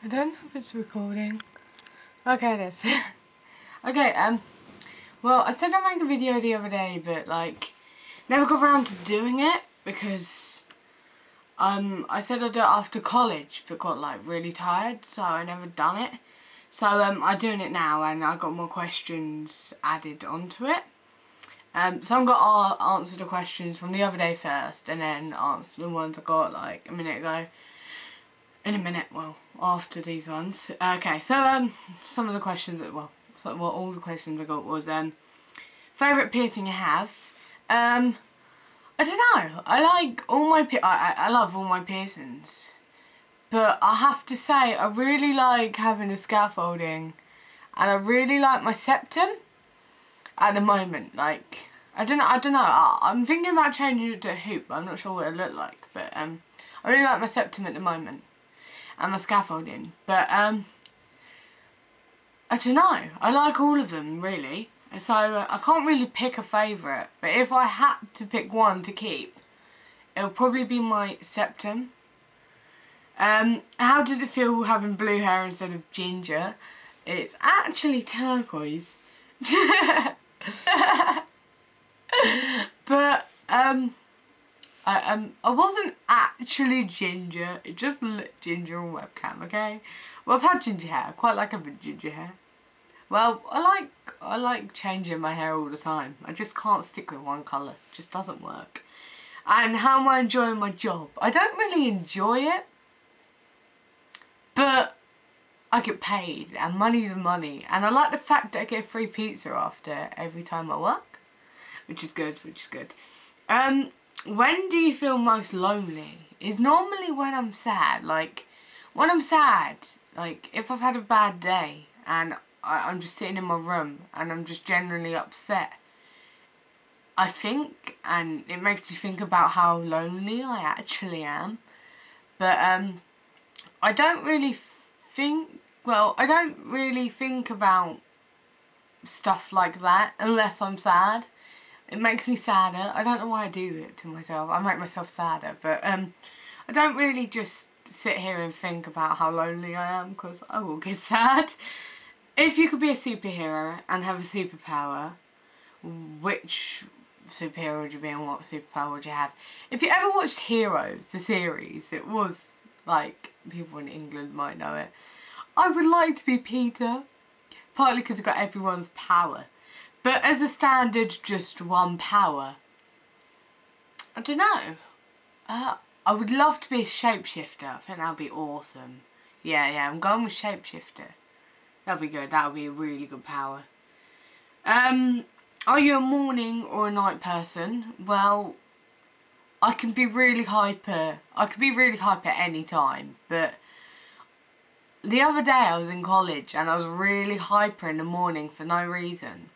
I don't know if it's recording. Okay, it is. Okay, well, I said I'd make a video the other day, but, like, never got around to doing it, because, I said I'd do it after college, but got, like, really tired, so I never done it. So, I'm doing it now, and I got more questions added onto it. So I'm going to answer the questions from the other day first, and then answer the ones I got, like, a minute ago. In a minute, well, after these ones. Okay, so, some of the questions that, well, all the questions I got was, favourite piercing you have? I don't know. I like all my, I love all my piercings. But I have to say, I really like having a scaffolding. And I really like my septum. At the moment, like, I don't know. I'm thinking about changing it to a hoop. I'm not sure what it look like. But, I really like my septum at the moment. And my scaffolding, but I don't know, I like all of them really, so I can't really pick a favourite, but if I had to pick one to keep, it would probably be my septum. How did it feel having blue hair instead of ginger? It's actually turquoise. But I wasn't actually ginger, it just looked ginger on webcam, okay? Well, I've had ginger hair, I quite like having ginger hair. Well, I like changing my hair all the time. I just can't stick with one colour, it just doesn't work. And how am I enjoying my job? I don't really enjoy it, but I get paid, and money's money. And I like the fact that I get free pizza after every time I work, which is good, When do you feel most lonely? Is normally when I'm sad. Like, when I'm sad, like, if I've had a bad day and I'm just sitting in my room and I'm just generally upset, I think, and it makes me think about how lonely I actually am. But, I don't really think about stuff like that unless I'm sad. It makes me sadder. I don't know why I do it to myself. I make myself sadder. But I don't really just sit here and think about how lonely I am, because I will get sad. If you could be a superhero and have a superpower, which superhero would you be and what superpower would you have? If you ever watched Heroes, the series, it was, like, people in England might know it. I would like to be Peter. Partly because I've got everyone's power. But as a standard, just one power. I don't know. I would love to be a shapeshifter. I think that would be awesome. Yeah, I'm going with shapeshifter. That would be good. That would be a really good power. Are you a morning or a night person? Well, I can be really hyper. I can be really hyper at any time. But the other day I was in college and I was really hyper in the morning for no reason.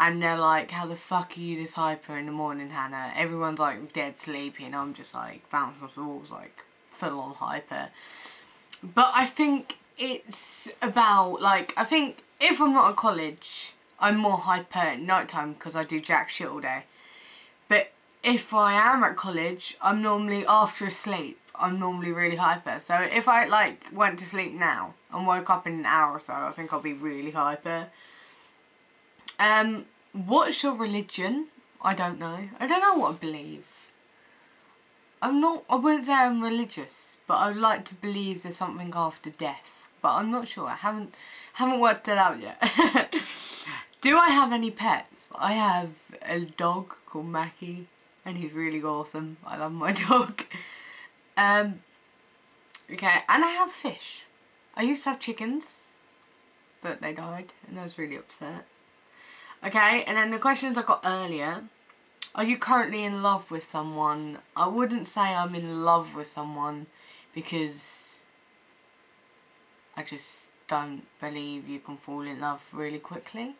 And they're like, how the fuck are you this hyper in the morning, Hannah? Everyone's like dead sleepy and I'm just like bouncing off the walls, like full on hyper. But I think it's about, like, I think if I'm not at college, I'm more hyper at night time because I do jack shit all day. But if I am at college, I'm normally, after a sleep, I'm normally really hyper. So if I, like, went to sleep now and woke up in an hour or so, I think I'll be really hyper. What's your religion? I don't know. I don't know what I believe. I wouldn't say I'm religious, but I would like to believe there's something after death. But I'm not sure. I haven't worked it out yet. Do I have any pets? I have a dog called Mackie, and he's really awesome. I love my dog. Okay, and I have fish. I used to have chickens, but they died, and I was really upset. Okay, and then the questions I got earlier. Are you currently in love with someone? I wouldn't say I'm in love with someone because I just don't believe you can fall in love really quickly.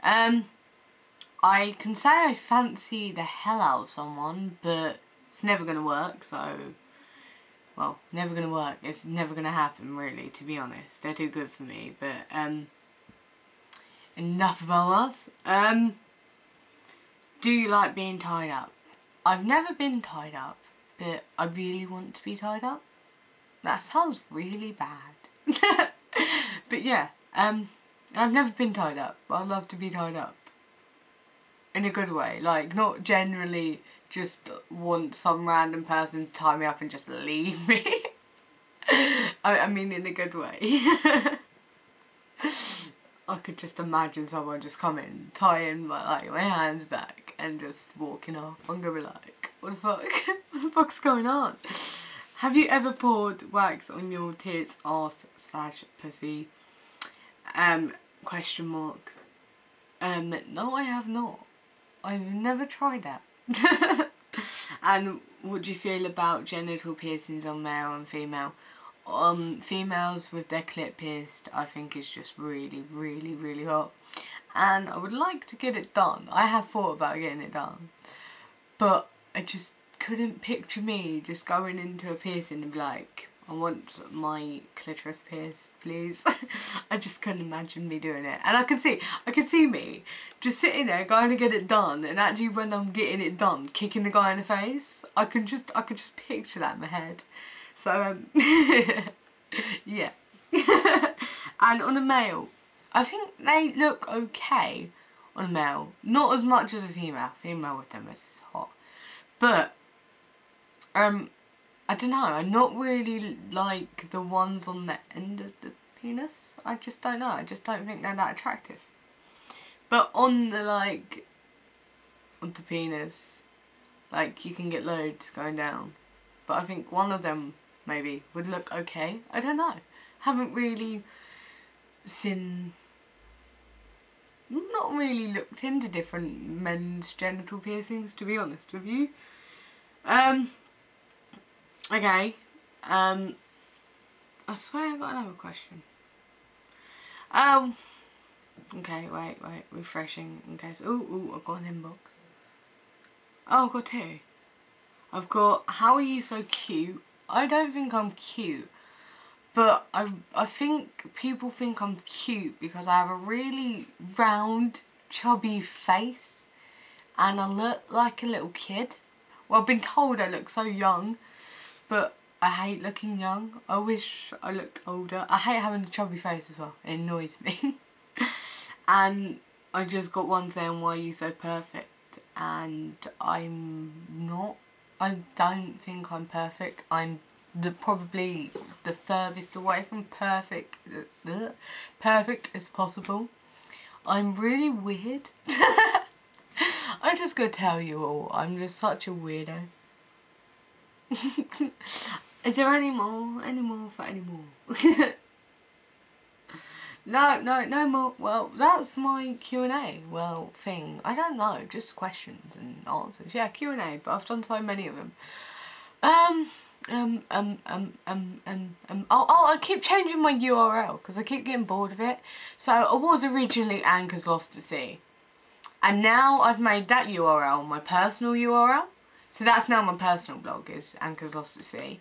I can say I fancy the hell out of someone, but it's never going to work, so, well, never going to work. It's never going to happen, really, to be honest. They're too good for me, but, enough about us. Do you like being tied up? I've never been tied up, but I really want to be tied up. That sounds really bad. But yeah, I've never been tied up. I'd love to be tied up. In a good way. Like, not generally just want some random person to tie me up and just leave me. I mean in a good way. I could just imagine someone just coming, tying my hands back and just walking off. I'm gonna be like, what the fuck? What the fuck's going on? Have you ever poured wax on your tits, arse / pussy? Question mark. No, I have not. I've never tried that. And what do you feel about genital piercings on male and female? Females with their clit pierced, I think is just really, really, really hot. And I would like to get it done. I have thought about getting it done. But I just couldn't picture me just going into a piercing and be like, I want my clitoris pierced, please. I just couldn't imagine me doing it. And I can see me just sitting there going to get it done, and actually when I'm getting it done, kicking the guy in the face. I could just picture that in my head. So yeah. And on a male, I think they look okay on a male. Not as much as a female. Female with them is hot. But I don't know, I not really like the ones on the end of the penis. I just don't know, I just don't think they're that attractive. But on the on the penis, like, you can get loads going down. But I think one of them maybe would look okay. I don't know. Haven't really not really looked into different men's genital piercings, to be honest with you. Okay, I swear I got another question. Okay, wait, refreshing in case. Ooh, I've got an inbox. Oh, I've got two. I've got, how are you so cute? I don't think I'm cute, but I think people think I'm cute because I have a really round, chubby face, and I look like a little kid. Well, I've been told I look so young. But I hate looking young. I wish I looked older. I hate having a chubby face as well. It annoys me. And I just got one saying, why are you so perfect? And I'm not. I don't think I'm perfect. I'm probably the furthest away from perfect as possible. I'm really weird. I'm just gonna tell you all, I'm just such a weirdo. Is there any more for any more? No more. Well, that's my Q&A. Well, thing. I don't know, just questions and answers. Yeah, Q&A, but I've done so many of them. I keep changing my URL because I keep getting bored of it. So I was originally Anchors Lost at Sea, and now I've made that URL my personal URL. So that's now my personal blog, is Anchors Lost at Sea.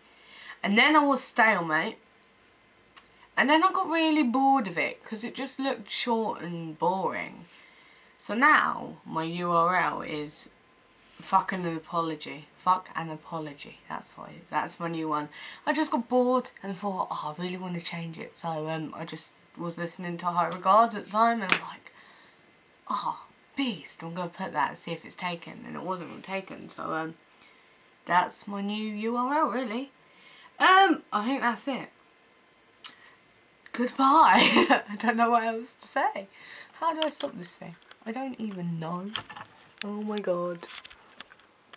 And then I was Stalemate. And then I got really bored of it because it just looked short and boring. So now my URL is Fuck an Apology. Fuck an Apology. That's my new one. I just got bored and thought, oh, I really want to change it. So I just was listening to High Regards at the time and I was like, oh, beast, I'm going to put that and see if it's taken. And it wasn't taken, so that's my new URL, really. I think that's it. Goodbye. I don't know what else to say. How do I stop this thing? I don't even know. Oh my god.